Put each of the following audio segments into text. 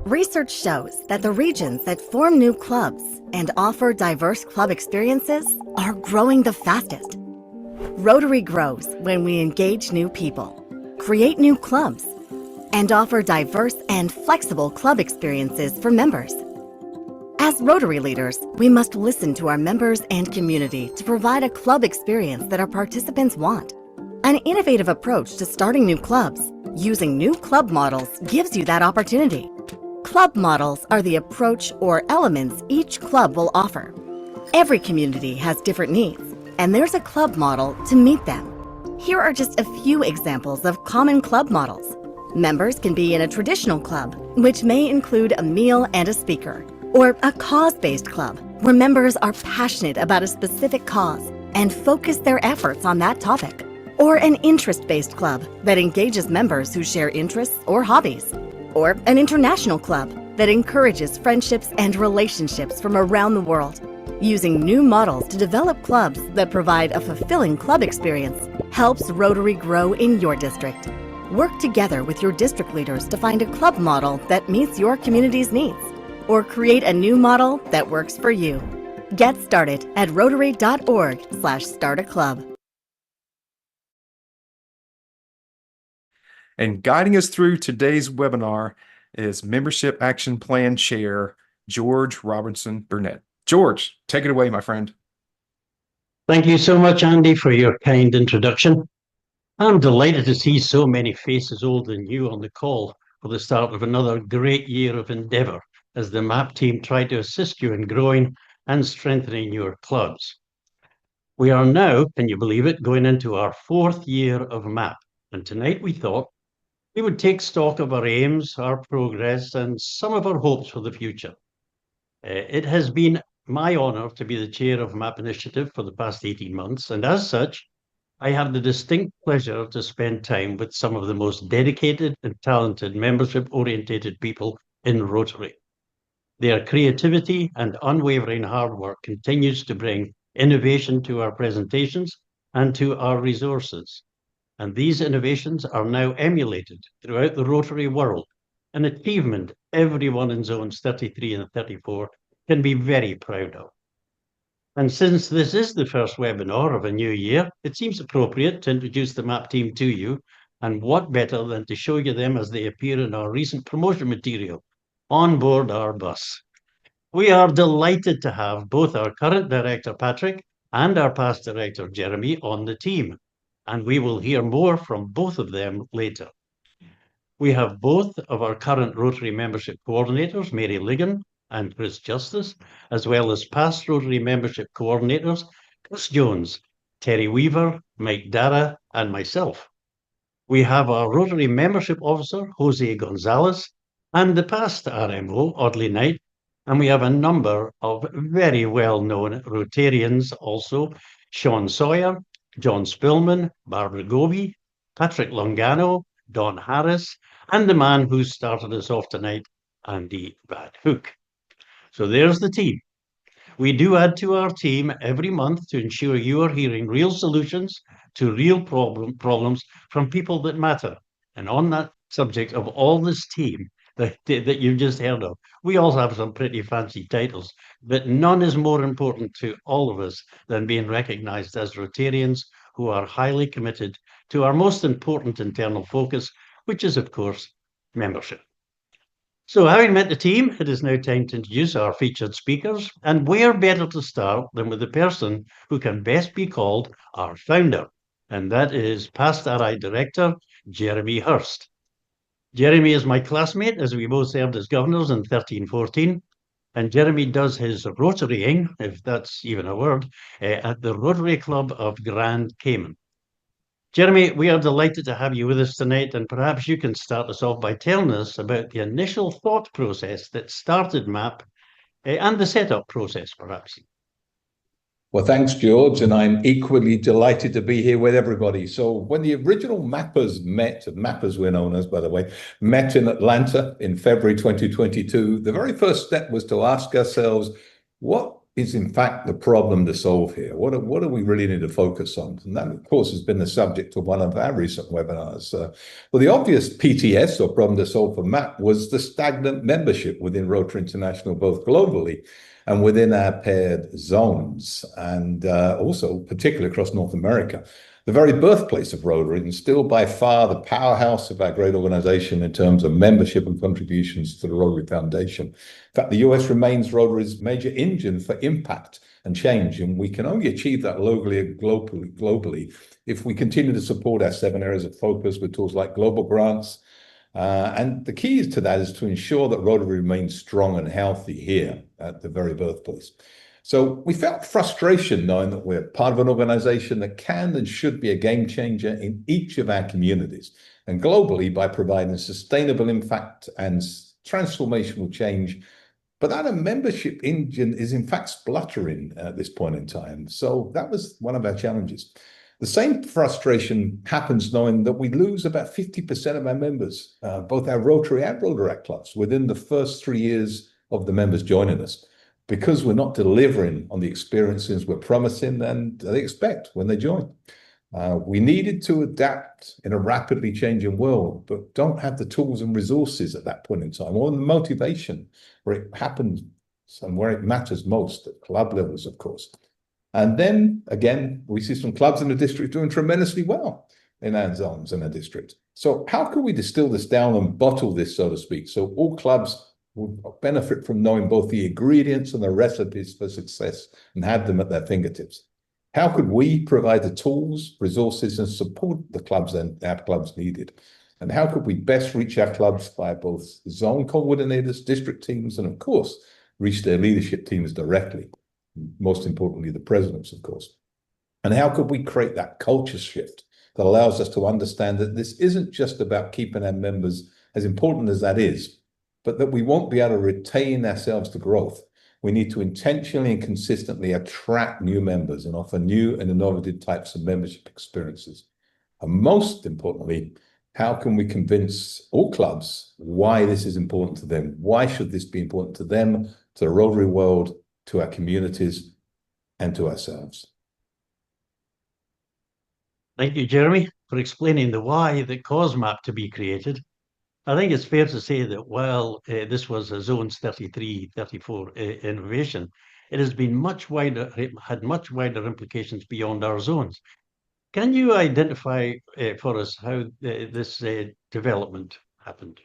Research shows that the regions that form new clubs and offer diverse club experiences are growing the fastest. Rotary grows when we engage new people, create new clubs, and offer diverse and flexible club experiences for members. As Rotary leaders, we must listen to our members and community to provide a club experience that our participants want. An innovative approach to starting new clubs using new club models gives you that opportunity. Club models are the approach or elements each club will offer. Every community has different needs, and there's a club model to meet them. Here are just a few examples of common club models. Members can be in a traditional club, which may include a meal and a speaker, or a cause-based club, where members are passionate about a specific cause and focus their efforts on that topic, or an interest-based club that engages members who share interests or hobbies, or an international club that encourages friendships and relationships from around the world. Using new models to develop clubs that provide a fulfilling club experience helps Rotary grow in your district. Work together with your district leaders to find a club model that meets your community's needs, or create a new model that works for you. Get started at rotary.org/start-a-club. And guiding us through today's webinar is Membership Action Plan Chair, George Robinson Burnett. George, take it away, my friend. Thank you so much, Andy, for your kind introduction. I'm delighted to see so many faces older than you on the call for the start of another great year of endeavour as the MAP team try to assist you in growing and strengthening your clubs. We are now, can you believe it, going into our 4th year of MAP, and tonight we thought we would take stock of our aims, our progress, and some of our hopes for the future. It has been my honour to be the chair of MAP Initiative for the past 18 months, and as such, I have the distinct pleasure to spend time with some of the most dedicated and talented membership-orientated people in Rotary. Their creativity and unwavering hard work continues to bring innovation to our presentations and to our resources. And these innovations are now emulated throughout the Rotary world, an achievement everyone in zones 33 and 34 can be very proud of. And since this is the first webinar of a new year, it seems appropriate to introduce the MAP team to you, and what better than to show you them as they appear in our recent promotion material on board our bus. We are delighted to have both our current director, Patrick, and our past director, Jeremy, on the team, and we will hear more from both of them later. We have both of our current Rotary membership coordinators, Mary Ligon and Chris Justice, as well as past Rotary membership coordinators, Chris Jones, Terry Weaver, Mike Dara, and myself. We have our Rotary membership officer, Jose Gonzalez, and the past RMO, Audley Knight, and we have a number of very well-known Rotarians also, Sean Sawyer, John Spillman, Barbara Goby, Patrick Longano, Don Harris, and the man who started us off tonight, Andy Van Hook. So there's the team. We do add to our team every month to ensure you are hearing real solutions to real problems from people that matter. And on that subject of all this team that you've just heard of, we all have some pretty fancy titles, but none is more important to all of us than being recognized as Rotarians who are highly committed to our most important internal focus, which is, of course, membership. So having met the team, it is now time to introduce our featured speakers, and where better to start than with the person who can best be called our founder, and that is past RI Director, Jeremy Hurst. Jeremy is my classmate as we both served as governors in 13-14, and Jeremy does his Rotarying, if that's even a word, at the Rotary Club of Grand Cayman. Jeremy, we are delighted to have you with us tonight, and perhaps you can start us off by telling us about the initial thought process that started MAP and the setup process, perhaps. Well, thanks, George, and I'm equally delighted to be here with everybody. So when the original mappers we're known as, by the way, met in Atlanta in February 2022, the very first step was to ask ourselves, what is in fact the problem to solve here? What do we really need to focus on? And that, of course, has been the subject of one of our recent webinars. Well, the obvious PTS, or problem to solve for MAP, was the stagnant membership within Rotary International, both globally and within our paired zones, and also particularly across North America. The very birthplace of Rotary, and still by far the powerhouse of our great organization in terms of membership and contributions to the Rotary Foundation. In fact, the US remains Rotary's major engine for impact and change, and we can only achieve that locally and globally if we continue to support our 7 areas of focus with tools like global grants. And the key to that is to ensure that Rotary remains strong and healthy here at the very birthplace. So we felt frustration knowing that we're part of an organization that can and should be a game changer in each of our communities and globally by providing sustainable impact and transformational change. But that membership engine is in fact spluttering at this point in time. So that was one of our challenges. The same frustration happens knowing that we lose about 50% of our members, both our Rotary and Rotaract clubs, within the first 3 years of the members joining us, because we're not delivering on the experiences we're promising and they expect when they join. We needed to adapt in a rapidly changing world, but don't have the tools and resources at that point in time, or the motivation where it happens and where it matters most at club levels, of course. And then again, we see some clubs in the district doing tremendously well in our zones in our district. So how can we distill this down and bottle this, so to speak, so all clubs will benefit from knowing both the ingredients and the recipes for success and have them at their fingertips? How could we provide the tools, resources, and support the clubs and our clubs needed? And how could we best reach our clubs via both zone coordinators, district teams, and of course, reach their leadership teams directly? Most importantly, the presidents, of course. And how could we create that culture shift that allows us to understand that this isn't just about keeping our members, as important as that is, but that we won't be able to retain ourselves to growth. We need to intentionally and consistently attract new members and offer new and innovative types of membership experiences. And most importantly, how can we convince all clubs why this is important to them? Why should this be important to them, to the Rotary world, to our communities, and to ourselves? Thank you, Jeremy, for explaining the why that caused MAP to be created. I think it's fair to say that while this was a Zones 33, 34 innovation, it has been had much wider implications beyond our zones. Can you identify for us how this development happened?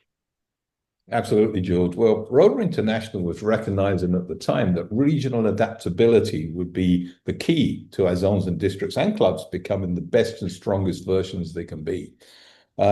Absolutely, George. Well, Rotary International was recognizing at the time that regional adaptability would be the key to our zones and districts and clubs becoming the best and strongest versions they can be.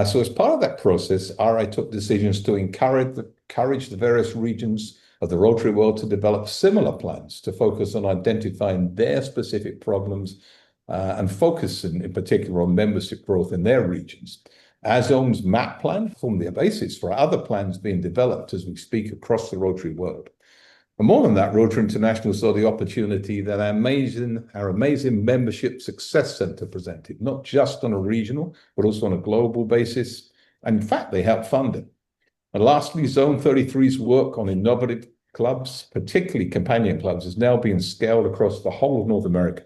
So as part of that process, RI took decisions to encourage the various regions of the Rotary world to develop similar plans to focus on identifying their specific problems and focus in particular on membership growth in their regions. Our zone's MAP plan formed the basis for other plans being developed as we speak across the Rotary world. And more than that, Rotary International saw the opportunity that our amazing membership success center presented, not just on a regional, but also on a global basis. And in fact, they helped fund it. And lastly, Zone 33's work on innovative clubs, particularly companion clubs, is now being scaled across the whole of North America.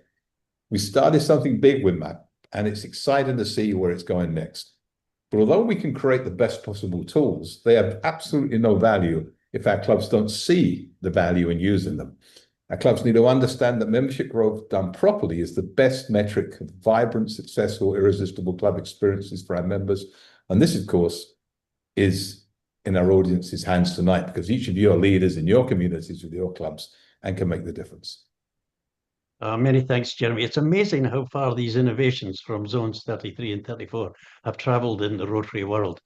We started something big with MAP, and it's exciting to see where it's going next. But although we can create the best possible tools, they have absolutely no value if our clubs don't see the value in using them. Our clubs need to understand that membership growth done properly is the best metric of vibrant, successful, irresistible club experiences for our members. And this, of course, is in our audience's hands tonight, because each of you are leaders in your communities with your clubs and can make the difference. Many thanks, Jeremy. It's amazing how far these innovations from Zones 33 and 34 have traveled in the Rotary world.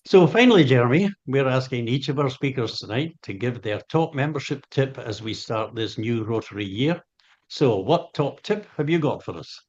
So finally, Jeremy, we're asking each of our speakers tonight to give their top membership tip as we start this new Rotary year. So what top tip have you got for us?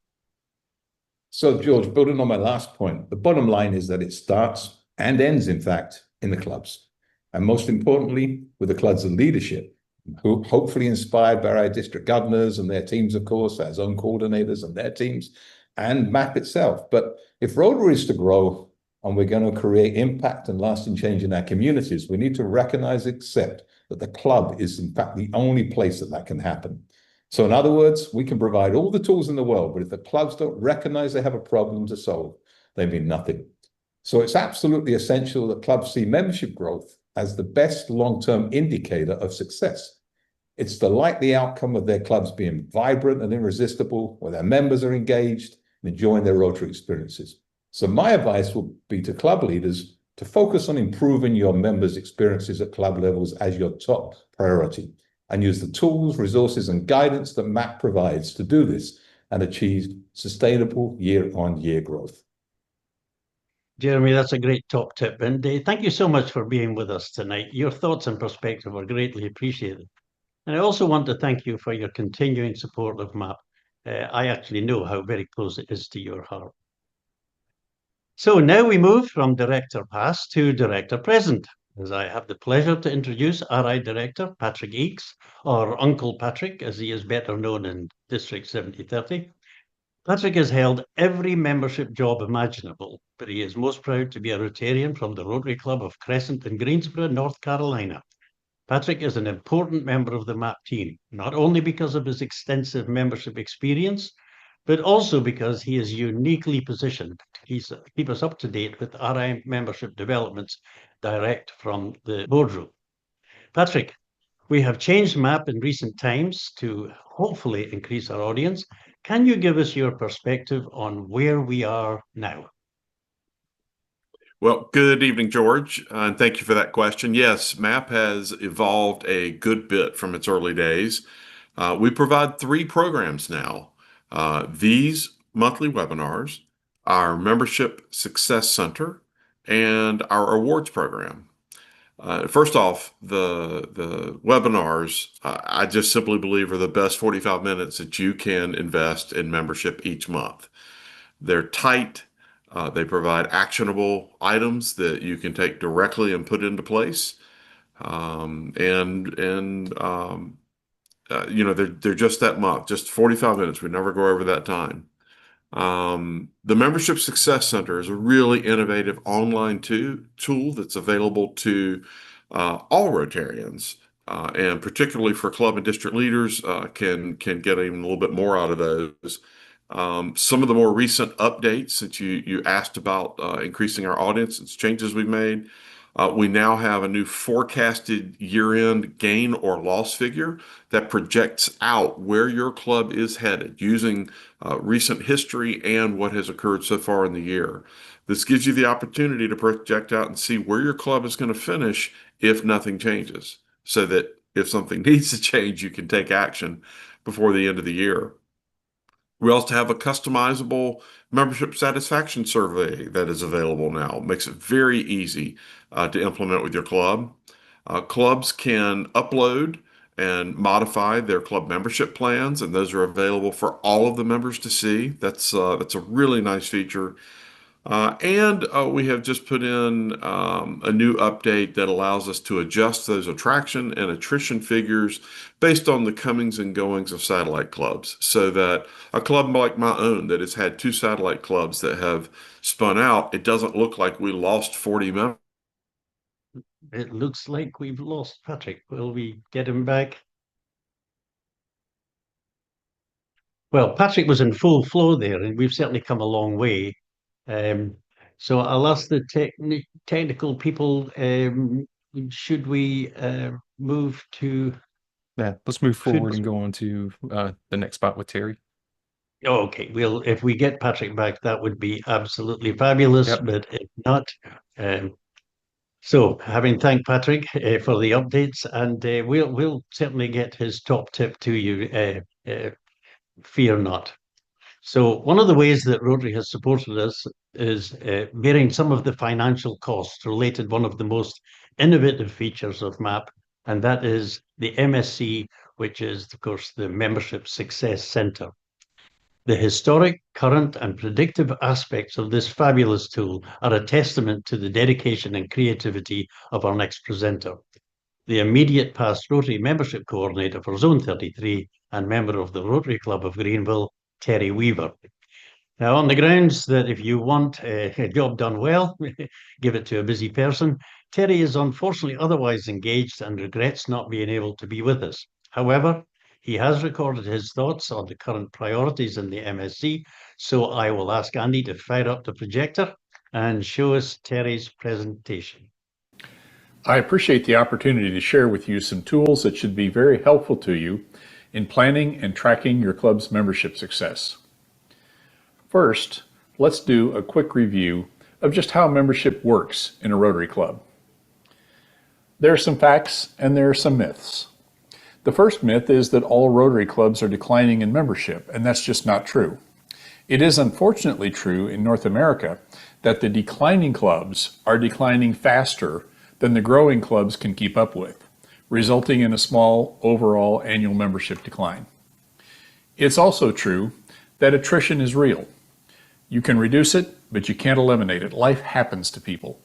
So, George, building on my last point, the bottom line is that it starts and ends, in fact, in the clubs. And most importantly, with the clubs of leadership, who hopefully inspired by our district governors and their teams, of course, our zone coordinators and their teams, and MAP itself. But if Rotary is to grow, and we're going to create impact and lasting change in our communities, we need to recognize, accept that the club is in fact the only place that can happen. So in other words, we can provide all the tools in the world, but if the clubs don't recognize they have a problem to solve, they mean nothing. So it's absolutely essential that clubs see membership growth as the best long-term indicator of success. It's the likely outcome of their clubs being vibrant and irresistible, where their members are engaged and enjoying their Rotary experiences. So my advice will be to club leaders to focus on improving your members' experiences at club levels as your top priority, and use the tools, resources, and guidance that MAP provides to do this and achieve sustainable year-on-year growth. Jeremy, that's a great top tip. And thank you so much for being with us tonight. Your thoughts and perspective are greatly appreciated. And I also want to thank you for your continuing support of MAP. I actually know how very close it is to your heart. So now we move from Director Past to Director Present, as I have the pleasure to introduce RI Director Patrick Eakes, or Uncle Patrick, as he is better known in District 7030. Patrick has held every membership job imaginable, but he is most proud to be a Rotarian from the Rotary Club of Crescent in Greensboro, North Carolina. Patrick is an important member of the MAP team, not only because of his extensive membership experience, but also because he is uniquely positioned to keep us up to date with RI membership developments direct from the boardroom. Patrick, we have changed MAP in recent times to hopefully increase our audience. Can you give us your perspective on where we are now? Well, good evening, George, and thank you for that question. Yes, MAP has evolved a good bit from its early days. We provide 3 programs now. These monthly webinars, our Membership Success Center, and our awards program. First off, the webinars, I just simply believe are the best 45 minutes that you can invest in membership each month. They're tight. They provide actionable items that you can take directly and put into place. You know, they're just that month, just 45 minutes. We never go over that time. The Membership Success Center is a really innovative online tool that's available to all Rotarians, and particularly for club and district leaders, can get even a little bit more out of those. Some of the more recent updates, since you asked about increasing our audience, it's changes we've made. We now have a new forecasted year-end gain or loss figure that projects out where your club is headed using recent history and what has occurred so far in the year. This gives you the opportunity to project out and see where your club is going to finish if nothing changes, so that if something needs to change, you can take action before the end of the year. We also have a customizable membership satisfaction survey that is available now. It makes it very easy to implement with your club. Clubs can upload and modify their club membership plans, and those are available for all of the members to see. That's a really nice feature. And we have just put in a new update that allows us to adjust those attraction and attrition figures based on the comings and goings of satellite clubs, so that a club like my own that has had 2 satellite clubs that have spun out, it doesn't look like we lost 40 members. It looks like we've lost Patrick. Will we get him back? Well, Patrick was in full flow there, and we've certainly come a long way. So I'll ask the technical people, should we move to... Yeah, let's move forward and go on to the next spot with Terry. Oh, okay, well, if we get Patrick back, that would be absolutely fabulous. Yep. But if not, so having thanked Patrick for the updates, and we'll certainly get his top tip to you, fear not. So one of the ways that Rotary has supported us is bearing some of the financial costs related one of the most innovative features of MAP, and that is the MSC, which is, of course, the Membership Success Center. The historic, current, and predictive aspects of this fabulous tool are a testament to the dedication and creativity of our next presenter, the immediate past Rotary Membership Coordinator for Zone 33 and member of the Rotary Club of Greenville, Terry Weaver. Now, on the grounds that if you want a job done well, give it to a busy person, Terry is unfortunately otherwise engaged and regrets not being able to be with us. However, he has recorded his thoughts on the current priorities in the MSc, so I will ask Andy to fire up the projector and show us Terry's presentation. I appreciate the opportunity to share with you some tools that should be very helpful to you in planning and tracking your club's membership success. First, let's do a quick review of just how membership works in a Rotary Club. There are some facts and there are some myths. The first myth is that all Rotary clubs are declining in membership, and that's just not true. It is unfortunately true in North America that the declining clubs are declining faster than the growing clubs can keep up with, resulting in a small overall annual membership decline. It's also true that attrition is real. You can reduce it, but you can't eliminate it. Life happens to people.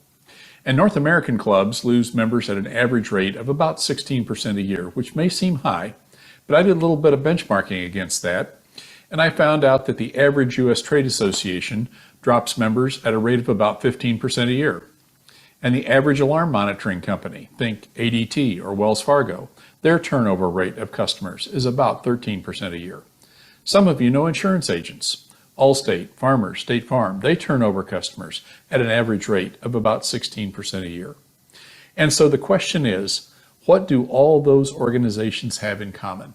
And North American clubs lose members at an average rate of about 16% a year, which may seem high, but I did a little bit of benchmarking against that, and I found out that the average U.S. Trade Association drops members at a rate of about 15% a year. And the average alarm monitoring company, think ADT or Wells Fargo, their turnover rate of customers is about 13% a year. Some of you know insurance agents. Allstate, Farmers, State Farm, they turn over customers at an average rate of about 16% a year. And so the question is, what do all those organizations have in common?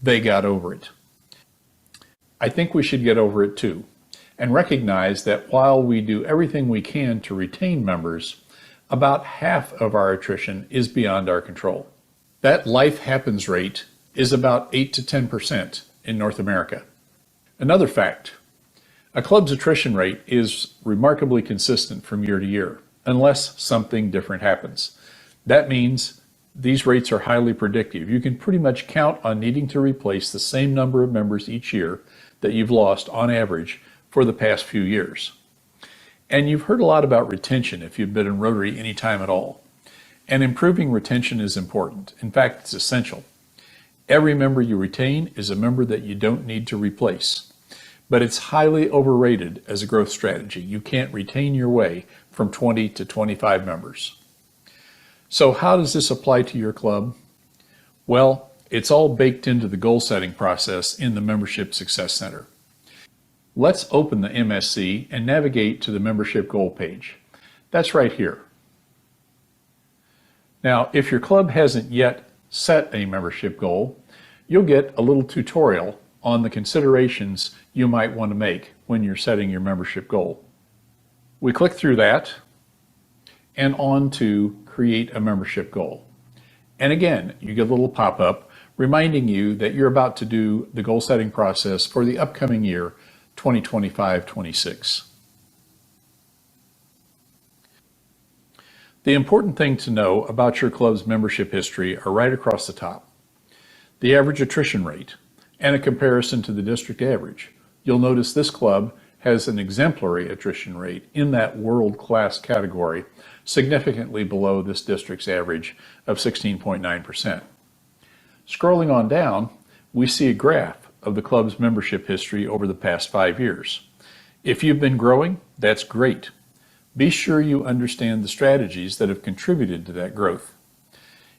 They got over it. I think we should get over it too, and recognize that while we do everything we can to retain members, about half of our attrition is beyond our control. That life happens rate is about 8 to 10% in North America. Another fact, a club's attrition rate is remarkably consistent from year to year, unless something different happens. That means these rates are highly predictive. You can pretty much count on needing to replace the same number of members each year that you've lost on average for the past few years. And you've heard a lot about retention if you've been in Rotary any time at all. And improving retention is important. In fact, it's essential. Every member you retain is a member that you don't need to replace. But it's highly overrated as a growth strategy. You can't retain your way from 20 to 25 members. So how does this apply to your club? Well, it's all baked into the goal setting process in the Membership Success Center. Let's open the MSC and navigate to the membership goal page. That's right here. Now, if your club hasn't yet set a membership goal, you'll get a little tutorial on the considerations you might want to make when you're setting your membership goal. We click through that and on to create a membership goal. And again, you get a little pop-up reminding you that you're about to do the goal setting process for the upcoming year, 2025-26. The important thing to know about your club's membership history are right across the top. The average attrition rate and a comparison to the district average. You'll notice this club has an exemplary attrition rate in that world-class category, significantly below this district's average of 16.9%. Scrolling on down, we see a graph of the club's membership history over the past 5 years. If you've been growing, that's great. Be sure you understand the strategies that have contributed to that growth.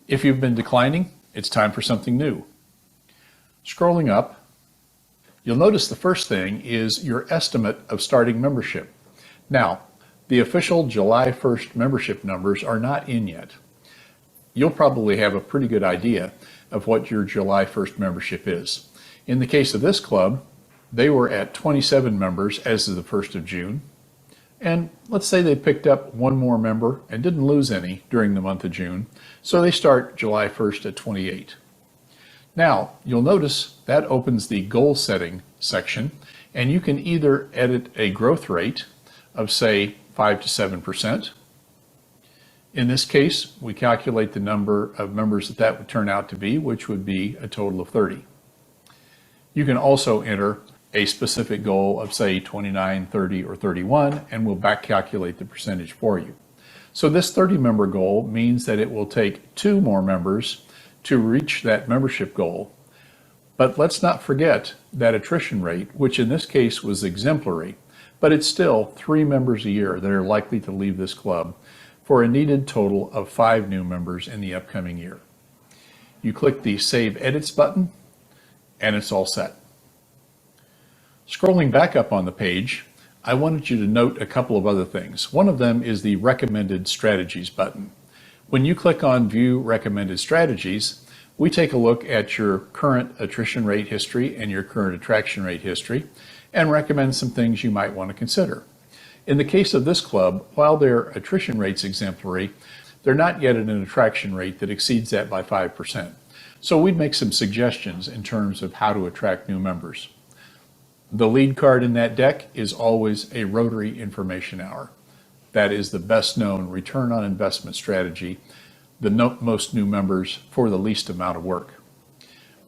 If you've been declining, it's time for something new. Scrolling up, you'll notice the first thing is your estimate of starting membership. Now, the official July 1st membership numbers are not in yet. You'll probably have a pretty good idea of what your July 1st membership is. In the case of this club, they were at 27 members as of the 1st of June. And let's say they picked up one more member and didn't lose any during the month of June, so they start July 1st at 28. Now, you'll notice that opens the goal setting section, and you can either edit a growth rate of, say, 5 to 7%. In this case, we calculate the number of members that would turn out to be, which would be a total of 30. You can also enter a specific goal of, say, 29, 30, or 31, and we'll back calculate the percentage for you. So this 30-member goal means that it will take 2 more members to reach that membership goal. But let's not forget that attrition rate, which in this case was exemplary, but it's still 3 members a year that are likely to leave this club for a needed total of 5 new members in the upcoming year. You click the Save Edits button, and it's all set. Scrolling back up on the page, I wanted you to note a couple of other things. One of them is the Recommended Strategies button. When you click on View Recommended Strategies, we take a look at your current attrition rate history and your current attraction rate history and recommend some things you might want to consider. In the case of this club, while their attrition rate's exemplary, they're not yet at an attraction rate that exceeds that by 5%. So we'd make some suggestions in terms of how to attract new members. The lead card in that deck is always a Rotary Information Hour. That is the best known return on investment strategy, the most new members for the least amount of work.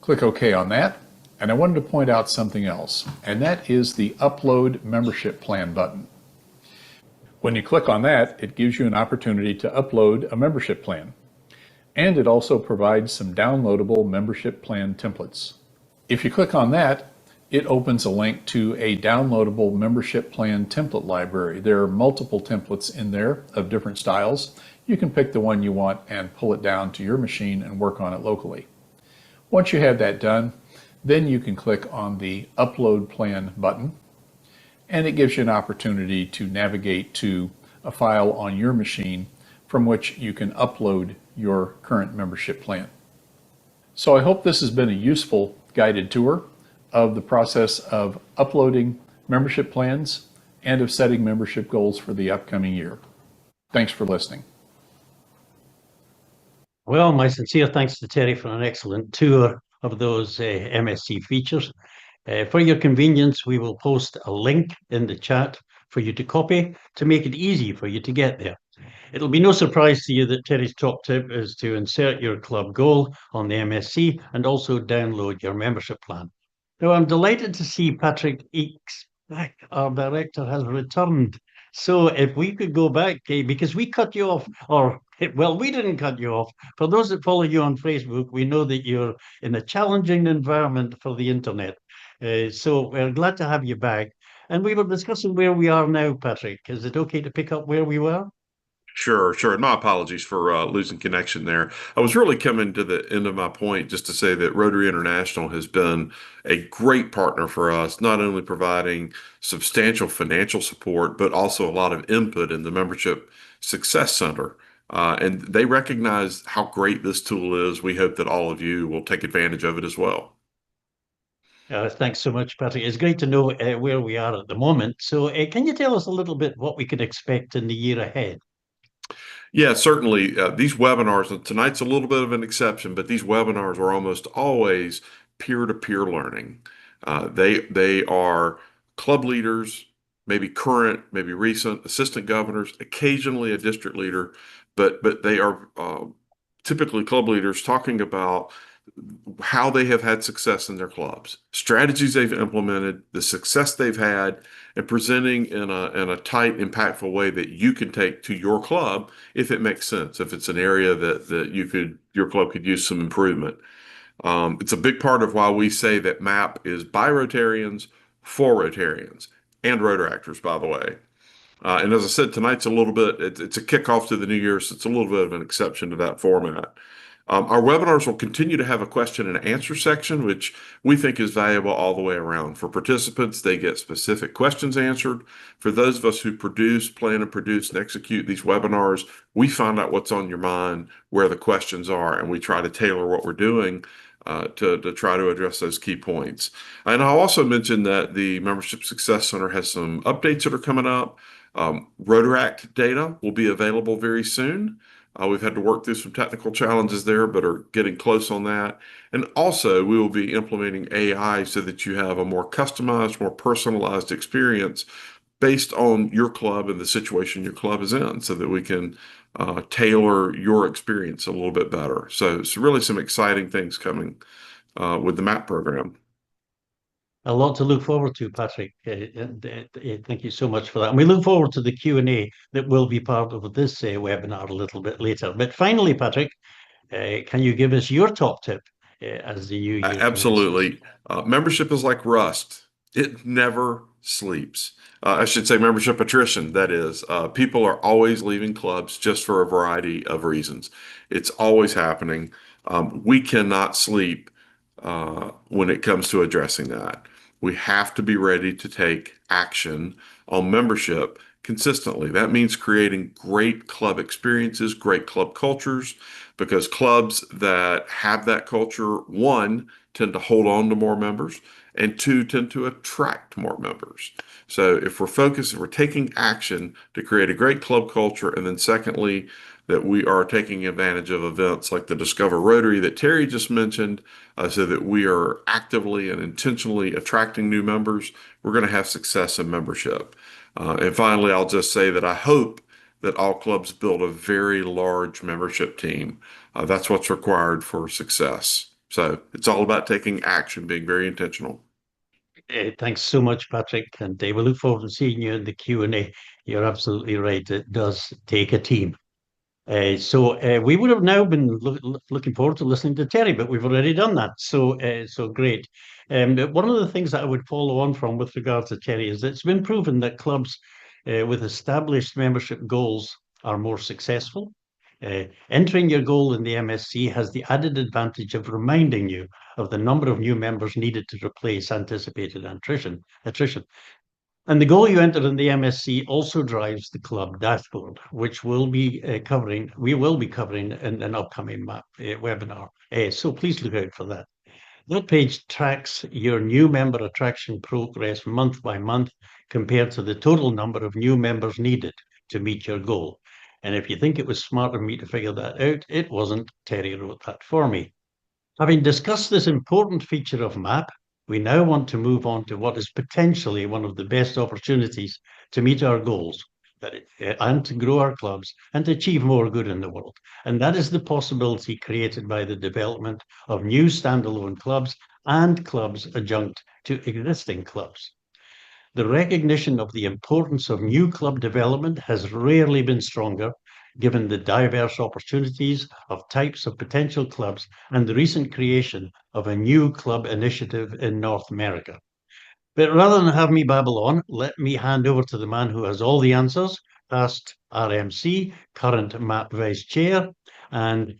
Click OK on that, and I wanted to point out something else, and that is the Upload Membership Plan button. When you click on that, it gives you an opportunity to upload a membership plan, and it also provides some downloadable membership plan templates. If you click on that, it opens a link to a downloadable membership plan template library. There are multiple templates in there of different styles. You can pick the one you want and pull it down to your machine and work on it locally. Once you have that done, then you can click on the Upload Plan button, and it gives you an opportunity to navigate to a file on your machine from which you can upload your current membership plan. So I hope this has been a useful guided tour of the process of uploading membership plans and of setting membership goals for the upcoming year. Thanks for listening. Well, my sincere thanks to Terry for an excellent tour of those MSC features. For your convenience, we will post a link in the chat for you to copy to make it easy for you to get there. It'll be no surprise to you that Terry's top tip is to insert your club goal on the MSC and also download your membership plan. Now, I'm delighted to see Patrick Eakes back. Our director has returned. So if we could go back, because we cut you off, or, well, we didn't cut you off. For those that follow you on Facebook, we know that you're in a challenging environment for the internet. So we're glad to have you back. And we were discussing where we are now, Patrick. Is it okay to pick up where we were? Sure, sure. And my apologies for losing connection there. I was really coming to the end of my point just to say that Rotary International has been a great partner for us, not only providing substantial financial support, but also a lot of input in the Membership Success Center. And they recognize how great this tool is. We hope that all of you will take advantage of it as well. Thanks so much, Patrick. It's great to know where we are at the moment. So can you tell us a little bit what we can expect in the year ahead? Yeah, certainly. These webinars, and tonight's a little bit of an exception, but these webinars are almost always peer-to-peer learning. They are club leaders, maybe current, maybe recent, assistant governors, occasionally a district leader, but they are typically club leaders talking about how they have had success in their clubs, strategies they've implemented, the success they've had, and presenting in a tight, impactful way that you can take to your club if it makes sense, if it's an area that your club could use some improvement. It's a big part of why we say that MAP is by Rotarians, for Rotarians, and Rotaractors, by the way. And as I said, tonight's a little bit, it's a kickoff to the new year, so it's a little bit of an exception to that format. Our webinars will continue to have a question and answer section, which we think is valuable all the way around. For participants, they get specific questions answered. For those of us who plan and produce and execute these webinars, we find out what's on your mind, where the questions are, and we try to tailor what we're doing to try to address those key points. And I'll also mention that the Membership Success Center has some updates that are coming up. Rotaract data will be available very soon. We've had to work through some technical challenges there, but are getting close on that. And also, we will be implementing AI so that you have a more customized, more personalized experience based on your club and the situation your club is in, so that we can tailor your experience a little bit better. So it's really some exciting things coming with the MAP program. A lot to look forward to, Patrick. Thank you so much for that. And we look forward to the Q&A that will be part of this webinar a little bit later. But finally, Patrick, can you give us your top tip as the new year commences? Absolutely. Membership is like rust. It never sleeps. I should say membership attrition, that is. People are always leaving clubs just for a variety of reasons. It's always happening. We cannot sleep when it comes to addressing that. We have to be ready to take action on membership consistently. That means creating great club experiences, great club cultures, because clubs that have that culture, one, tend to hold on to more members, and two, tend to attract more members. So if we're focused, if we're taking action to create a great club culture, and then secondly, that we are taking advantage of events like the Discover Rotary that Terry just mentioned, so that we are actively and intentionally attracting new members, we're going to have success in membership. And finally, I'll just say that I hope that all clubs build a very large membership team. That's what's required for success. So it's all about taking action, being very intentional. Thanks so much, Patrick, and we look forward to seeing you in the Q&A. You're absolutely right. It does take a team. So we would have now been looking forward to listening to Terry, but we've already done that. So great. But one of the things that I would follow on from with regard to Terry is that it's been proven that clubs with established membership goals are more successful. Entering your goal in the MSC has the added advantage of reminding you of the number of new members needed to replace anticipated attrition. And the goal you enter in the MSC also drives the club dashboard, which we will be covering in an upcoming webinar. So please look out for that. That page tracks your new member attraction progress month by month compared to the total number of new members needed to meet your goal. And if you think it was smart of me to figure that out, it wasn't. Terry wrote that for me. Having discussed this important feature of MAP, we now want to move on to what is potentially one of the best opportunities to meet our goals and to grow our clubs and to achieve more good in the world. And that is the possibility created by the development of new standalone clubs and clubs adjunct to existing clubs. The recognition of the importance of new club development has rarely been stronger, given the diverse opportunities of types of potential clubs and the recent creation of a new club initiative in North America. But rather than have me babble on, let me hand over to the man who has all the answers, past RMC, current MAP Vice Chair, and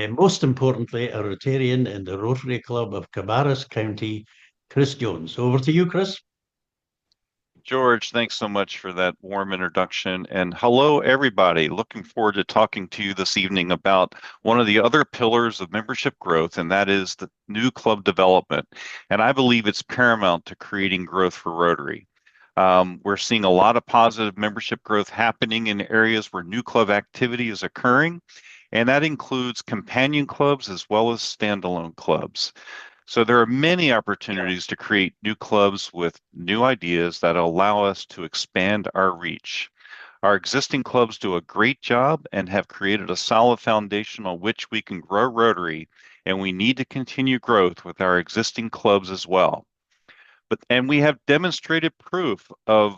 most importantly, a Rotarian in the Rotary Club of Cabarrus County, Chris Jones. Over to you, Chris. George, thanks so much for that warm introduction. And hello, everybody. Looking forward to talking to you this evening about one of the other pillars of membership growth, and that is the new club development. And I believe it's paramount to creating growth for Rotary. We're seeing a lot of positive membership growth happening in areas where new club activity is occurring, and that includes companion clubs as well as standalone clubs. So there are many opportunities to create new clubs with new ideas that allow us to expand our reach. Our existing clubs do a great job and have created a solid foundation on which we can grow Rotary, and we need to continue growth with our existing clubs as well. And we have demonstrated proof of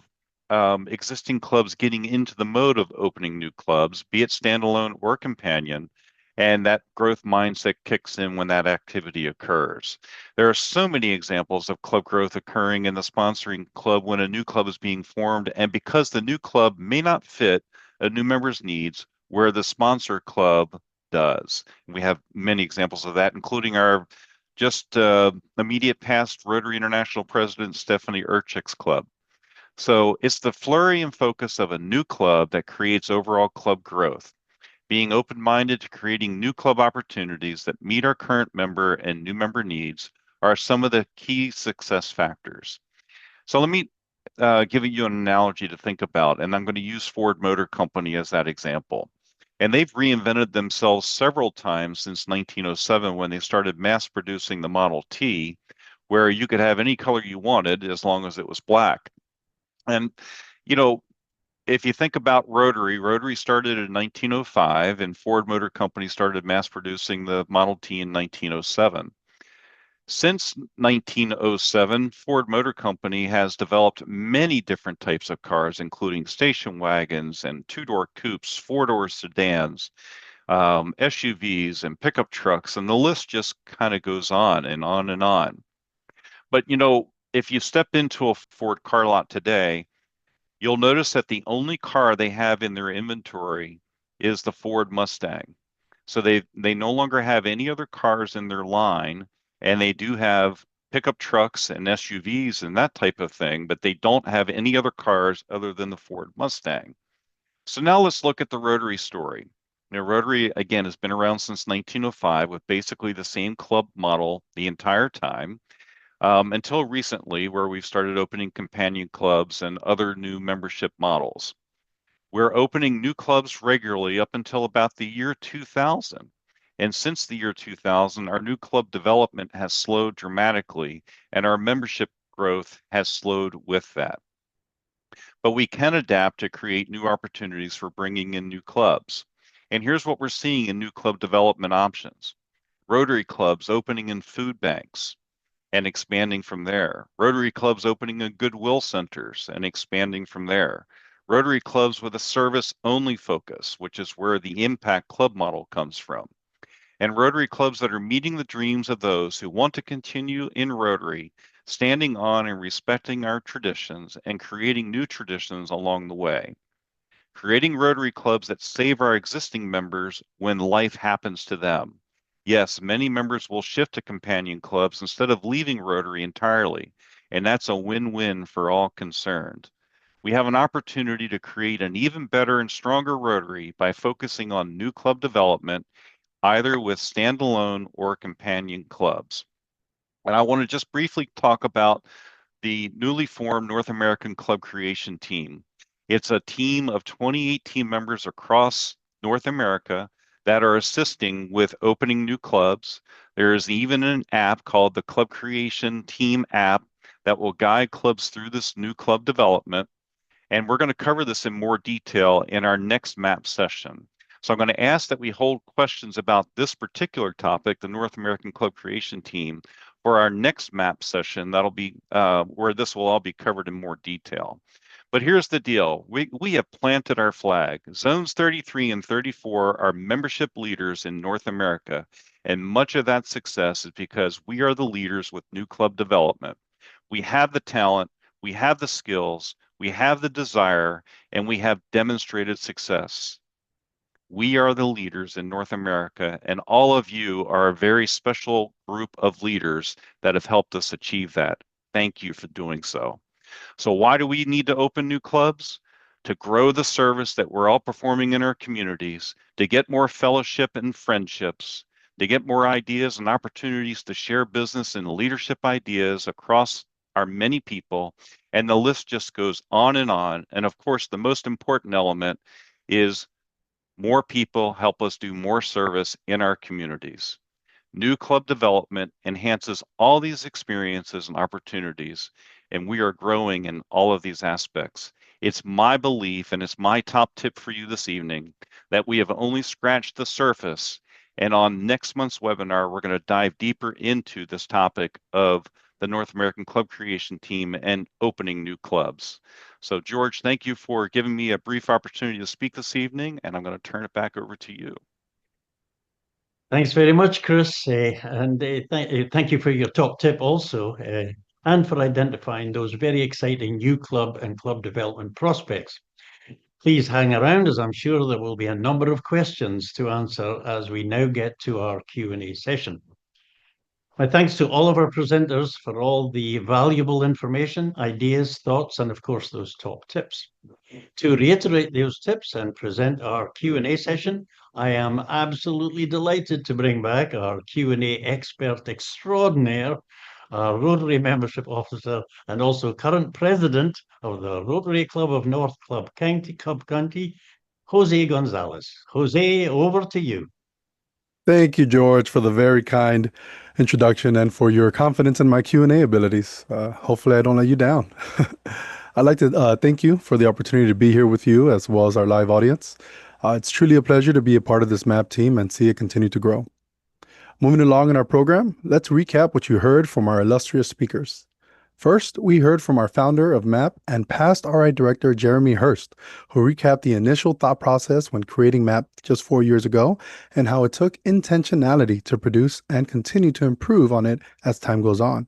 existing clubs getting into the mode of opening new clubs, be it standalone or companion, and that growth mindset kicks in when that activity occurs. There are so many examples of club growth occurring in the sponsoring club when a new club is being formed, and because the new club may not fit a new member's needs, where the sponsor club does. We have many examples of that, including our just immediate past Rotary International President Stephanie Urchik's club. So it's the flurry and focus of a new club that creates overall club growth. Being open-minded to creating new club opportunities that meet our current member and new member needs are some of the key success factors. So let me give you an analogy to think about, and I'm going to use Ford Motor Company as that example. And they've reinvented themselves several times since 1907 when they started mass producing the Model T, where you could have any color you wanted as long as it was black. And, you know, if you think about Rotary started in 1905 and Ford Motor Company started mass producing the Model T in 1907. Since 1907, Ford Motor Company has developed many different types of cars, including station wagons and two-door coupes, four-door sedans. SUVs and pickup trucks, and the list just kind of goes on and on and on. But you know, if you step into a Ford car lot today, you'll notice that the only car they have in their inventory is the Ford Mustang. So they no longer have any other cars in their line, and they do have pickup trucks and SUVs and that type of thing, but they don't have any other cars other than the Ford Mustang. So now let's look at the Rotary story. You know, Rotary, again, has been around since 1905 with basically the same club model the entire time, until recently, where we've started opening companion clubs and other new membership models. We're opening new clubs regularly up until about the year 2000. And since the year 2000, our new club development has slowed dramatically, and our membership growth has slowed with that. But we can adapt to create new opportunities for bringing in new clubs. And here's what we're seeing in new club development options. Rotary clubs opening in food banks and expanding from there. Rotary clubs opening in Goodwill centers and expanding from there. Rotary clubs with a service-only focus, which is where the impact club model comes from. And Rotary clubs that are meeting the dreams of those who want to continue in Rotary, standing on and respecting our traditions and creating new traditions along the way. Creating Rotary clubs that save our existing members when life happens to them. Yes, many members will shift to companion clubs instead of leaving Rotary entirely, and that's a win-win for all concerned. We have an opportunity to create an even better and stronger Rotary by focusing on new club development, either with standalone or companion clubs. And I want to just briefly talk about the newly formed North American Club Creation Team. It's a team of 28 team members across North America that are assisting with opening new clubs. There is even an app called the Club Creation Team app that will guide clubs through this new club development. And we're going to cover this in more detail in our next map session. So I'm going to ask that we hold questions about this particular topic, the North American Club Creation Team, for our next map session. That'll be where this will all be covered in more detail. But here's the deal. We have planted our flag. Zones 33 and 34 are membership leaders in North America, and much of that success is because we are the leaders with new club development. We have the talent, we have the skills, we have the desire, and we have demonstrated success. We are the leaders in North America, and all of you are a very special group of leaders that have helped us achieve that. Thank you for doing so. So why do we need to open new clubs? To grow the service that we're all performing in our communities, to get more fellowship and friendships, to get more ideas and opportunities to share business and leadership ideas across our many people, and the list just goes on. And of course, the most important element is more people help us do more service in our communities. New club development enhances all these experiences and opportunities, and we are growing in all of these aspects. It's my belief, and it's my top tip for you this evening, that we have only scratched the surface. And on next month's webinar, we're going to dive deeper into this topic of the North American Club Creation Team and opening new clubs. So George, thank you for giving me a brief opportunity to speak this evening, and I'm going to turn it back over to you. Thanks very much, Chris, and thank you for your top tip also, and for identifying those very exciting new club and club development prospects. Please hang around, as I'm sure there will be a number of questions to answer as we now get to our Q&A session. My thanks to all of our presenters for all the valuable information, ideas, thoughts, and of course, those top tips. To reiterate those tips and present our Q&A session, I am absolutely delighted to bring back our Q&A expert extraordinaire, our Rotary Membership Officer, and also current President of the Rotary Club of North County, Jose Gonzalez. Jose, over to you. Thank you, George, for the very kind introduction and for your confidence in my Q&A abilities. Hopefully I don't let you down. I'd like to thank you for the opportunity to be here with you as well as our live audience. It's truly a pleasure to be a part of this MAP team and see it continue to grow. Moving along in our program, let's recap what you heard from our illustrious speakers. First, we heard from our founder of MAP and past RI director Jeremy Hurst, who recapped the initial thought process when creating MAP just 4 years ago and how it took intentionality to produce and continue to improve on it as time goes on.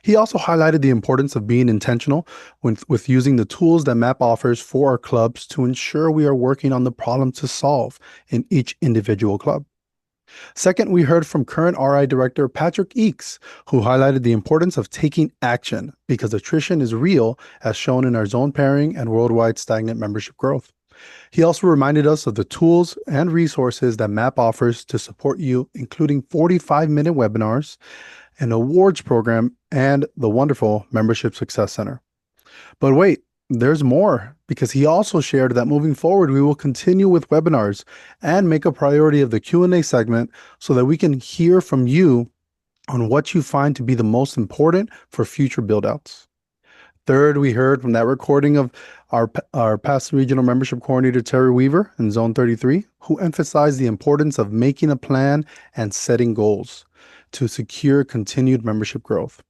He also highlighted the importance of being intentional with using the tools that MAP offers for our clubs to ensure we are working on the problem to solve in each individual club. Second, we heard from current RI Director Patrick Eakes, who highlighted the importance of taking action because attrition is real, as shown in our zone pairing and worldwide stagnant membership growth. He also reminded us of the tools and resources that MAP offers to support you, including 45-minute webinars, an awards program, and the wonderful Membership Success Center. But wait, there's more, because he also shared that moving forward, we will continue with webinars and make a priority of the Q&A segment so that we can hear from you on what you find to be the most important for future build-outs. Third, we heard from that recording of our past regional membership coordinator, Terry Weaver in Zone 33, who emphasized the importance of making a plan and setting goals to secure continued membership growth.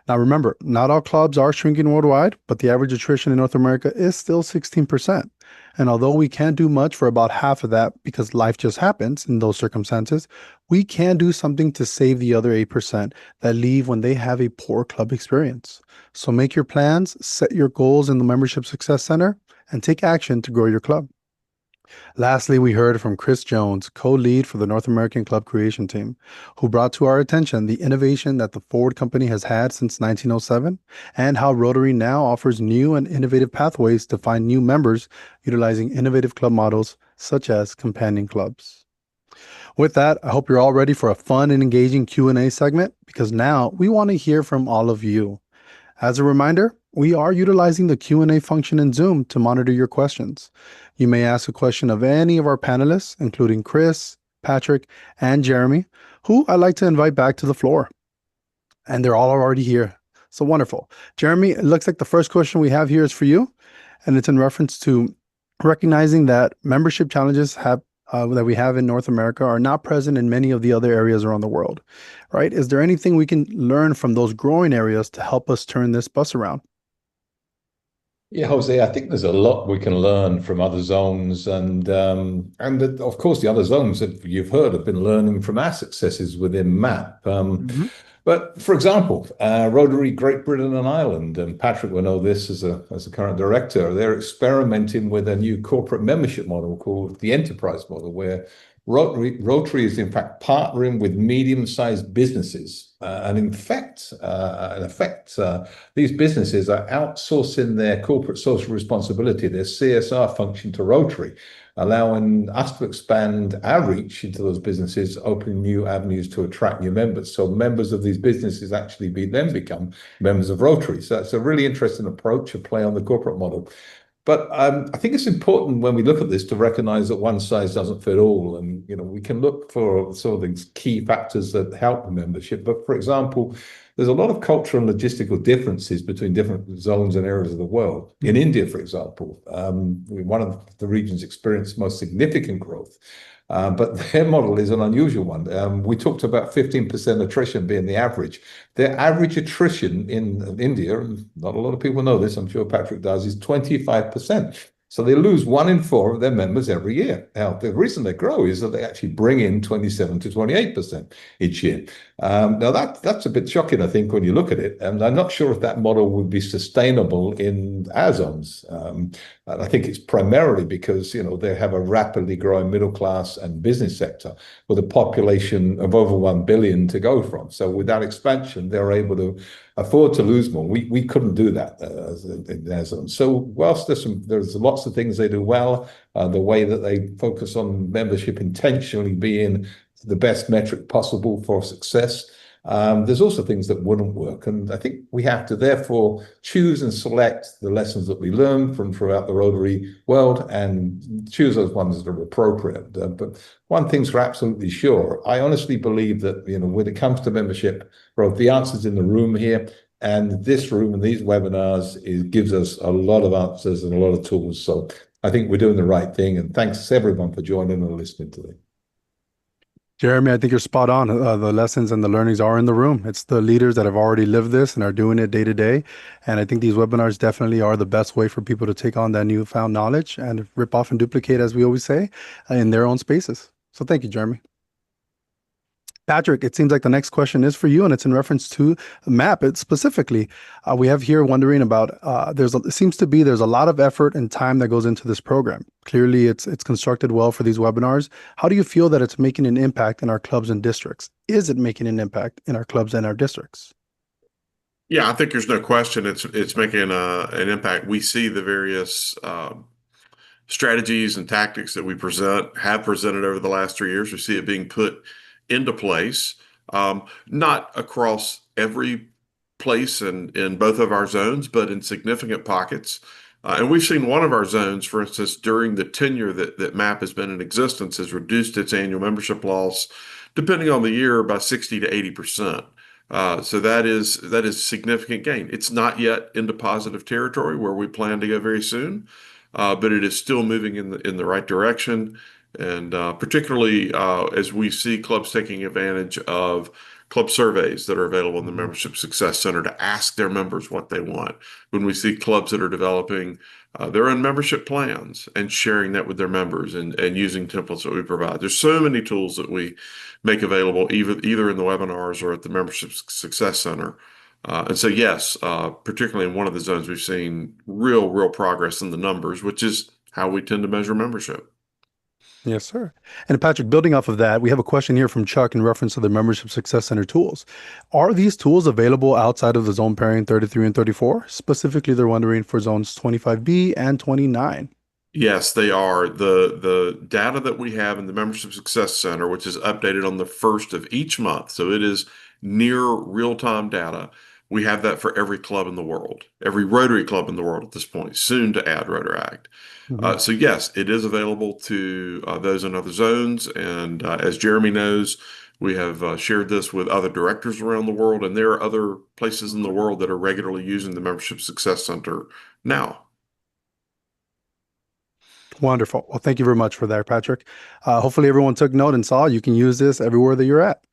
Now remember, not all clubs are shrinking worldwide, but the average attrition in North America is still 16%. And although we can't do much for about half of that because life just happens in those circumstances, we can do something to save the other 8% that leave when they have a poor club experience. So make your plans, set your goals in the Membership Success Center, and take action to grow your club. Lastly, we heard from Chris Jones, co-lead for the North American Club Creation Team, who brought to our attention the innovation that the Ford Company has had since 1907 and how Rotary now offers new and innovative pathways to find new members utilizing innovative club models such as companion clubs. With that, I hope you're all ready for a fun and engaging Q&A segment, because now we want to hear from all of you. As a reminder, we are utilizing the Q&A function in Zoom to monitor your questions. You may ask a question of any of our panelists, including Chris, Patrick, and Jeremy, who I'd like to invite back to the floor. And they're all already here. So wonderful. Jeremy, it looks like the first question we have here is for you, and it's in reference to recognizing that membership challenges that we have in North America are not present in many of the other areas around the world, right? Is there anything we can learn from those growing areas to help us turn this bus around? Yeah, Jose, I think there's a lot we can learn from other zones, and of course the other zones that you've heard have been learning from our successes within MAP. But for example, Rotary Great Britain and Ireland, and Patrick will know this as a current director, they're experimenting with a new corporate membership model called the enterprise model, where Rotary is in fact partnering with medium-sized businesses, and in effect, these businesses are outsourcing their corporate social responsibility, their CSR function, to Rotary, allowing us to expand our reach into those businesses, opening new avenues to attract new members. So members of these businesses actually then become members of Rotary. So that's a really interesting approach, a play on the corporate model. But I think it's important when we look at this to recognize that one size doesn't fit all. And, we can look for sort of these key factors that help the membership. But for example, there's a lot of cultural and logistical differences between different zones and areas of the world. In India, for example, one of the regions experienced most significant growth. But their model is an unusual one. We talked about 15% attrition being the average. Their average attrition in India, and not a lot of people know this, I'm sure Patrick does, is 25%. So they lose 1 in 4 of their members every year. Now, the reason they grow is that they actually bring in 27 to 28% each year. Now, that's a bit shocking, I think, when you look at it. And I'm not sure if that model would be sustainable in our zones. And I think it's primarily because, they have a rapidly growing middle class and business sector with a population of over 1 billion to go from. So with that expansion, they're able to afford to lose more. We couldn't do that in our zone. So whilst there's lots of things they do well, the way that they focus on membership intentionally being the best metric possible for success, there's also things that wouldn't work. And I think we have to therefore choose and select the lessons that we learn from throughout the Rotary world and choose those ones that are appropriate. But one thing's for absolutely sure, I honestly believe that, when it comes to membership growth, the answer's in the room here. And this room and these webinars gives us a lot of answers and a lot of tools. So I think we're doing the right thing. And thanks everyone for joining and listening today. Jeremy, I think you're spot on. The lessons and the learnings are in the room. It's the leaders that have already lived this and are doing it day to day. And I think these webinars definitely are the best way for people to take on that newfound knowledge and rip off and duplicate, as we always say, in their own spaces. So thank you, Jeremy. Patrick, it seems like the next question is for you, and it's in reference to MAP. It specifically, we have here wondering about. It seems to be there's a lot of effort and time that goes into this program. Clearly, it's constructed well for these webinars. How do you feel that it's making an impact in our clubs and districts? Is it making an impact in our clubs and our districts? Yeah, I think there's no question it's making an impact. We see the various strategies and tactics that we have presented over the last 3 years. We see it being put into place, not across every place in both of our zones, but in significant pockets. And we've seen one of our zones, for instance, during the tenure that MAP has been in existence, has reduced its annual membership loss, depending on the year, by 60 to 80%. So that is significant gain. It's not yet into positive territory where we plan to go very soon, but it is still moving in the right direction. And particularly as we see clubs taking advantage of club surveys that are available in the Membership Success Center to ask their members what they want. When we see clubs that are developing their own membership plans and sharing that with their members and using templates that we provide. There's so many tools that we make available either in the webinars or at the Membership Success Center. And so, yes, particularly in one of the zones, we've seen real progress in the numbers, which is how we tend to measure membership. Yes, sir. And Patrick, building off of that, we have a question here from Chuck in reference to the Membership Success Center tools. Are these tools available outside of the zone pairing 33 and 34? Specifically, they're wondering for zones 25B and 29. Yes, they are. The data that we have in the Membership Success Center, which is updated on the first of each month, so it is near real-time data. We have that for every club in the world, every Rotary club in the world at this point, soon to add Rotaract. So yes, it is available to those in other zones. And as Jeremy knows, we have shared this with other directors around the world, and there are other places in the world that are regularly using the Membership Success Center now. Wonderful. Well, thank you very much for that, Patrick. Hopefully everyone took note and saw you can use this everywhere that you're at.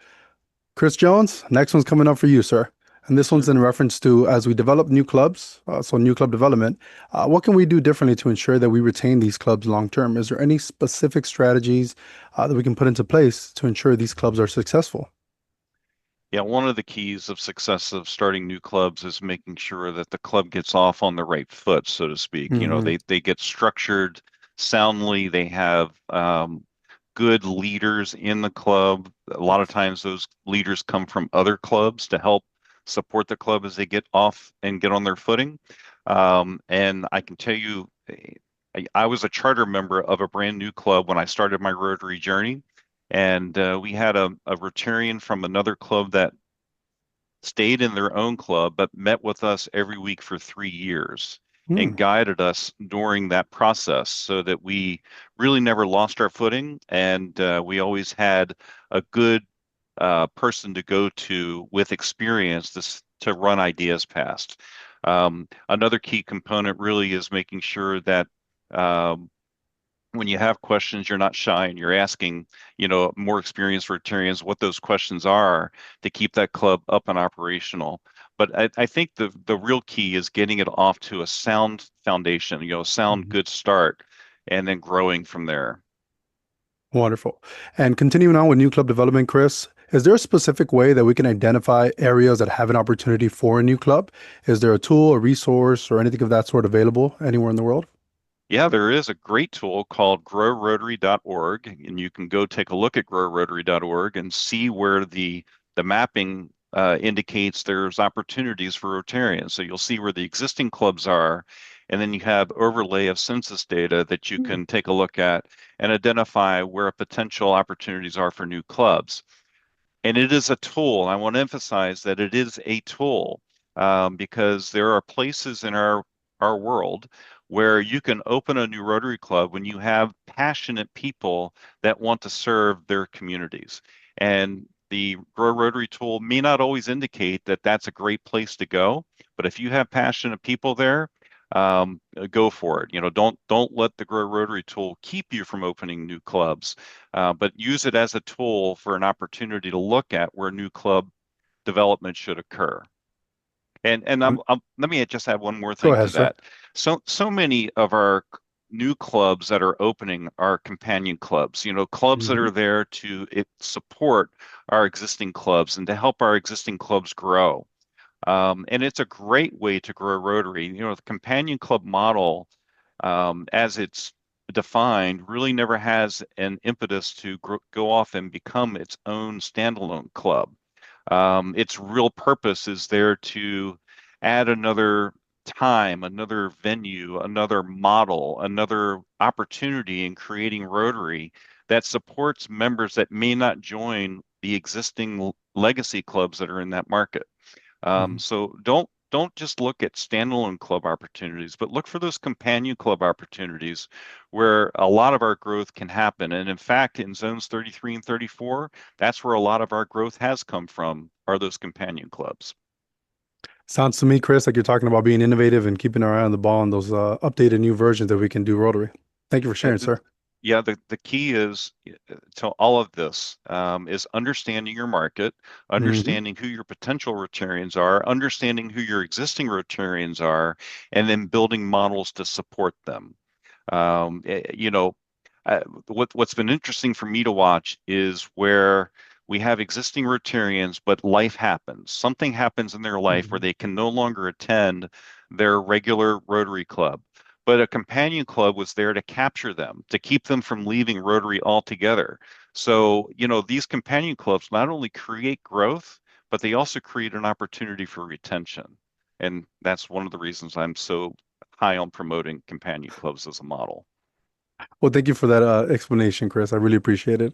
Chris Jones, next one's coming up for you, sir. And this one's in reference to as we develop new clubs, so new club development, what can we do differently to ensure that we retain these clubs long term? Is there any specific strategies that we can put into place to ensure these clubs are successful? Yeah, one of the keys of success of starting new clubs is making sure that the club gets off on the right foot, so to speak. You know, they get structured soundly. They have good leaders in the club. A lot of times those leaders come from other clubs to help support the club as they get off and get on their footing. And I can tell you, I was a charter member of a brand new club when I started my Rotary journey. And we had a Rotarian from another club that stayed in their own club, but met with us every week for 3 years and guided us during that process so that we really never lost our footing. And we always had a good person to go to with experience to run ideas past. Another key component really is making sure that when you have questions, you're not shy and you're asking, more experienced Rotarians what those questions are to keep that club up and operational. But I think the real key is getting it off to a sound foundation, sound good start, and then growing from there. Wonderful. And continuing on with new club development, Chris, is there a specific way that we can identify areas that have an opportunity for a new club? Is there a tool, a resource, or anything of that sort available anywhere in the world? Yeah, there is a great tool called growrotary.org, and you can go take a look at growrotary.org and see where the mapping indicates there's opportunities for Rotarians. So you'll see where the existing clubs are, and then you have overlay of census data that you can take a look at and identify where potential opportunities are for new clubs. And it is a tool. I want to emphasize that it is a tool because there are places in our world where you can open a new Rotary Club when you have passionate people that want to serve their communities. And the Grow Rotary tool may not always indicate that that's a great place to go, but if you have passionate people there, go for it. Don't let the Grow Rotary tool keep you from opening new clubs, but use it as a tool for an opportunity to look at where new club development should occur. And let me just add one more Go thing ahead, to sir. that. So many of our new clubs that are opening are companion clubs, clubs that Mhm. are there to support our existing clubs and to help our existing clubs grow. And it's a great way to grow Rotary. The companion club model, as it's defined, really never has an impetus to go off and become its own standalone club. Its real purpose is there to add another time, another venue, another model, another opportunity in creating Rotary that supports members that may not join the existing legacy clubs that are in that market. Mhm. So don't just look at standalone club opportunities, but look for those companion club opportunities where a lot of our growth can happen. And in fact, in zones 33 and 34, that's where a lot of our growth has come from, are those companion clubs. Sounds to me, Chris, like you're talking about being innovative and keeping our eye on the ball on those updated new versions that we can do Rotary. Thank you for sharing, sir. Yeah, the key is to all of this is understanding your market, Hmm. understanding who your potential Rotarians are, understanding who your existing Rotarians are, and then building models to support them. Um, eh, you know, what's been interesting for me to watch is where we have existing Rotarians, but life happens. Something happens in their life where Hmm. they can no longer attend their regular Rotary club. But a companion club was there to capture them, to keep them from leaving Rotary altogether. So, these companion clubs not only create growth, but they also create an opportunity for retention. And that's one of the reasons I'm so high on promoting companion clubs as a model. Well, thank you for that explanation, Chris. I really appreciate it.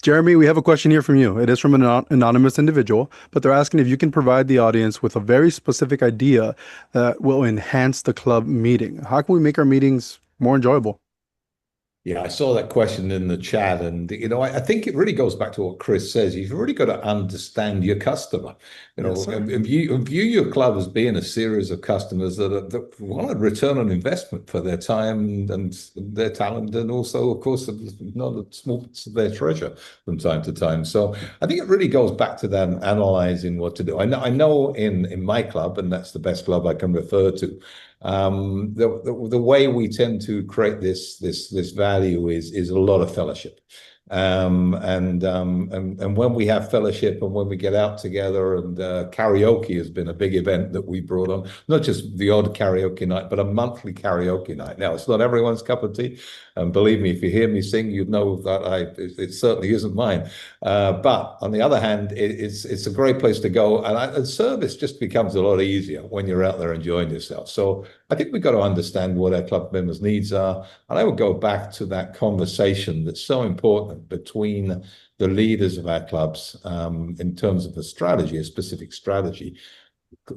Jeremy, we have a question here from you. It is from an anonymous individual, but they're asking if you can provide the audience with a very specific idea that will enhance the club meeting. How can we make our meetings more enjoyable? Yeah, I saw that question in the chat, and I think it really goes back to what Chris says. You've really got to understand your customer. Yes, sir. View your club as being a series of customers that want a return on investment for their time and their talent, and also, of course, not a small bits of their treasure from time to time. So I think it really goes back to them analyzing what to do. I know in my club, and that's the best club I can refer to. The way we tend to create this value is a lot of fellowship. And when we have fellowship and when we get out together, and karaoke has been a big event that we brought on, not just the odd karaoke night, but a monthly karaoke night. Now, it's not everyone's cup of tea. And believe me, if you hear me sing, you'd know that it certainly isn't mine. But on the other hand, it's a great place to go, and service just becomes a lot easier when you're out there enjoying yourself. So I think we've got to understand what our club members' needs are, and I would go back to that conversation that's so important between the leaders of our clubs in terms of a strategy, a specific strategy.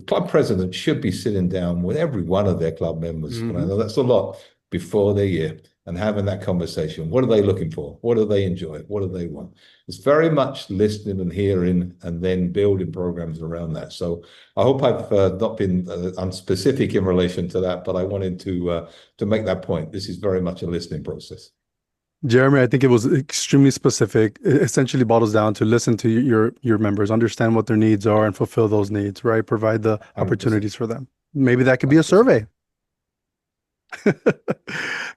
Club presidents should be sitting down with every one of their club members, and I Hmm. know that's a lot, before their year, and having that conversation. What are they looking for? What do they enjoy? What do they want? It's very much listening and hearing, and then building programs around that. So I hope I've not been unspecific in relation to that, but I wanted to make that point. This is very much a listening process. Jeremy, I think it was extremely specific. It essentially bottles down to listen to your members, understand what their needs are, and fulfill those needs, right? Provide the 100%. opportunities for them. Maybe that could be a 100%. survey.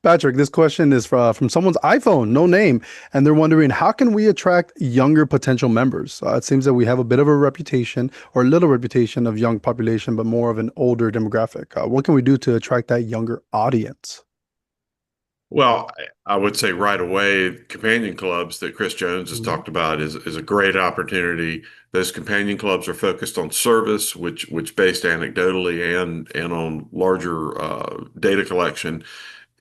Patrick, this question is from someone's iPhone, no name, and they're wondering how can we attract younger potential members? It seems that we have a bit of a reputation or a little reputation of young population, but more of an older demographic. What can we do to attract that younger audience? Well, I would say right away, companion clubs that Chris Jones has Mhm. talked about is a great opportunity. Those companion clubs are focused on service, which based anecdotally and on larger data collection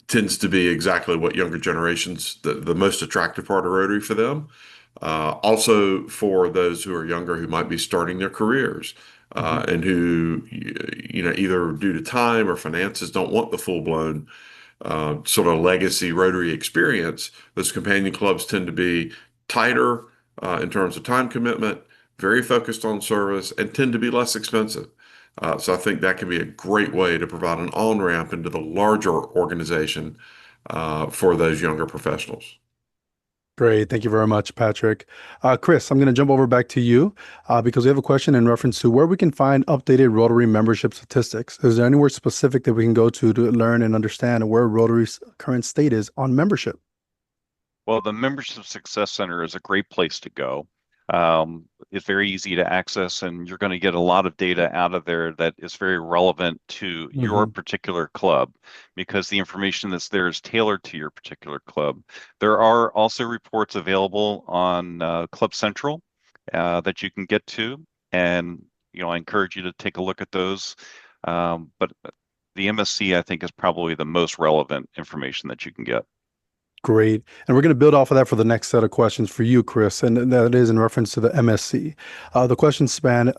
tends to be exactly what younger generations the most attractive part of Rotary for them. Also for those who are younger who might be starting their careers Mhm. and who either due to time or finances don't want the full blown sort of legacy Rotary experience. Those companion clubs tend to be tighter in terms of time commitment, very focused on service, and tend to be less expensive. So I think that can be a great way to provide an on-ramp into the larger organization for those younger professionals. Great. Thank you very much, Patrick. Chris, I'm going to jump over back to you because we have a question in reference to where we can find updated Rotary membership statistics. Is there anywhere specific that we can go to learn and understand where Rotary's current state is on membership? Well, the Membership Success Center is a great place to go. It's very easy to access, and you're going to get a lot of data out of there that is very relevant to your particular club because the information that's there is tailored to your particular club. There are also reports available on Club Central that you can get to, and I encourage you to take a look at those. But the MSC, I think, is probably the most relevant information that you can get. Great. And we're going to build off of that for the next set of questions for you, Chris, and that is in reference to the MSC. The questions span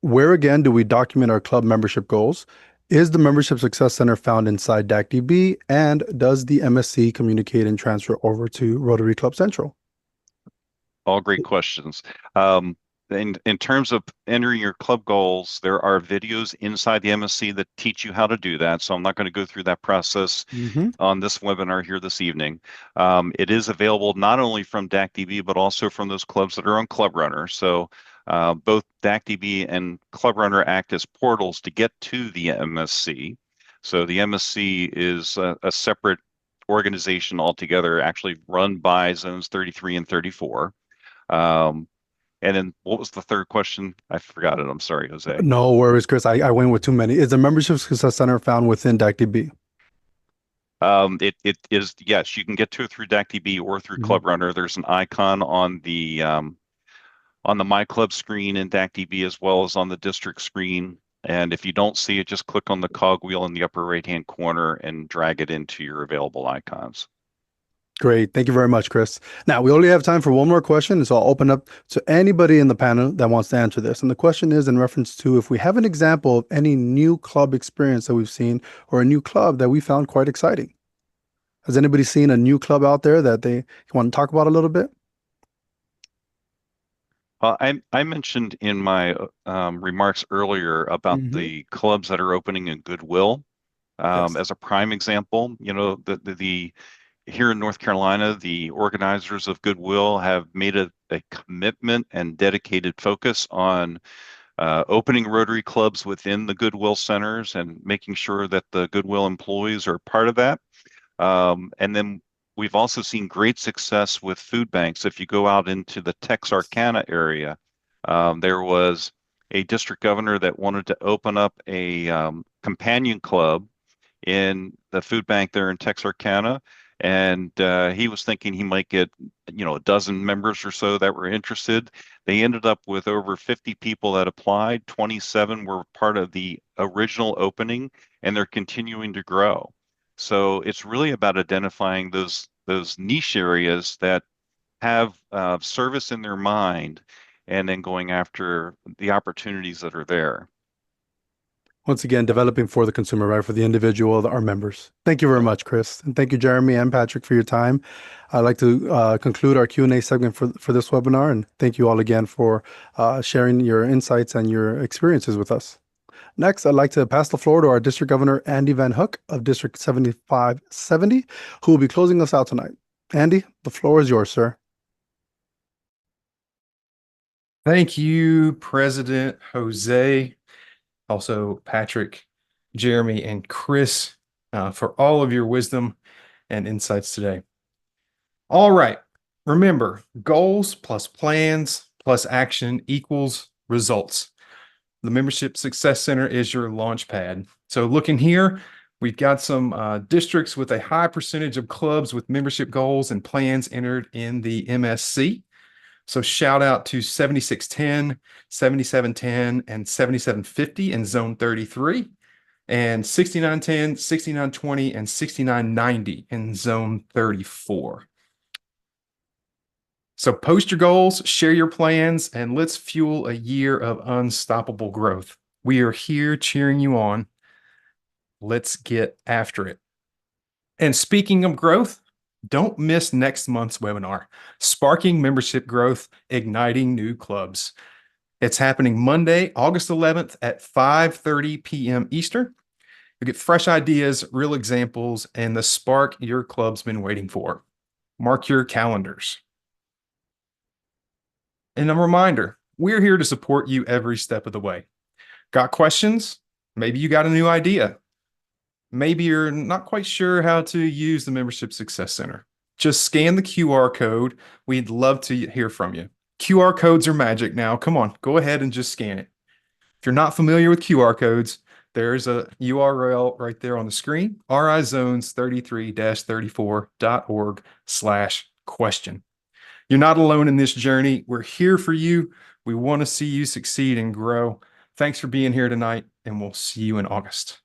where again do we document our club membership goals? Is the Membership Success Center found inside DACDB? And does the MSC communicate and transfer over to Rotary Club Central? All great questions. In terms of entering your club goals, there are videos inside the MSC that teach you how to do that. So I'm not going to go through that process on this webinar here this evening. It is available not only from DACDB, but also from those clubs that are on Club Runner. So both DACDB and Club Runner act as portals to get to the MSC. So the MSC is a separate organization altogether, actually run by zones 33 and 34. And then what was the third question? I forgot it. I'm sorry, Jose. No worries, Chris. I went with too many. Is the Membership Success Center found within DACDB? It is, yes, you can get to it through DACDB or through Club Runner. There's an icon on the My Club screen in DACDB as well as on the district screen. And if you don't see it, just click on the cogwheel in the upper right-hand corner and drag it into your available icons. Great. Thank you very much, Chris. Now, we only have time for one more question, so I'll open up to anybody in the panel that wants to answer this. And the question is in reference to if we have an example of any new club experience that we've seen or a new club that we found quite exciting. Has anybody seen a new club out there that they want to talk about a little bit? I mentioned in my remarks earlier about the clubs that are opening in Goodwill as a prime example. Here in North Carolina, the organizers of Goodwill have made a commitment and dedicated focus on opening Rotary clubs within the Goodwill centers and making sure that the Goodwill employees are part of that. And then we've also seen great success with food banks. If you go out into the Texarkana area, there was a district governor that wanted to open up a companion club in the food bank there in Texarkana. And he was thinking he might get, a dozen members or so that were interested. They ended up with over 50 people that applied. 27 were part of the original opening, and they're continuing to grow. So it's really about identifying those niche areas that have service in their mind, and then going after the opportunities that are there. Once again, developing for the consumer, right? For the individual, our members. Thank you very much, Chris. And thank you, Jeremy and Patrick, for your time. I'd like to conclude our Q&A segment for this webinar. And thank you all again for sharing your insights and your experiences with us. Next, I'd like to pass the floor to our District Governor, Andy Van Hook of District 7570, who will be closing us out tonight. Andy, the floor is yours, sir. Thank you, President Jose. Also, Patrick, Jeremy, and Chris for all of your wisdom and insights today. All right. Remember, goals plus plans plus action equals results. The Membership Success Center is your launch pad. So looking here, we've got some districts with a high percentage of clubs with membership goals and plans entered in the MSC. So shout out to 7610, 7710, and 7750 in zone 33, and 6910, 6920, and 6990 in zone 34. So post your goals, share your plans, and let's fuel a year of unstoppable growth. We are here cheering you on. Let's get after it. And speaking of growth, don't miss next month's webinar, Sparking Membership Growth, Igniting New Clubs. It's happening Monday, August 11th at 5:30 p.m. Eastern. You'll get fresh ideas, real examples, and the spark your club's been waiting for. Mark your calendars. And a reminder, we're here to support you every step of the way. Got questions? Maybe you got a new idea. Maybe you're not quite sure how to use the Membership Success Center. Just scan the QR code. We'd love to hear from you. QR codes are magic now. Come on, go ahead and just scan it. If you're not familiar with QR codes, there's a URL right there on the screen, rizones33-34.org/question. You're not alone in this journey. We're here for you. We want to see you succeed and grow. Thanks for being here tonight, and we'll see you in August.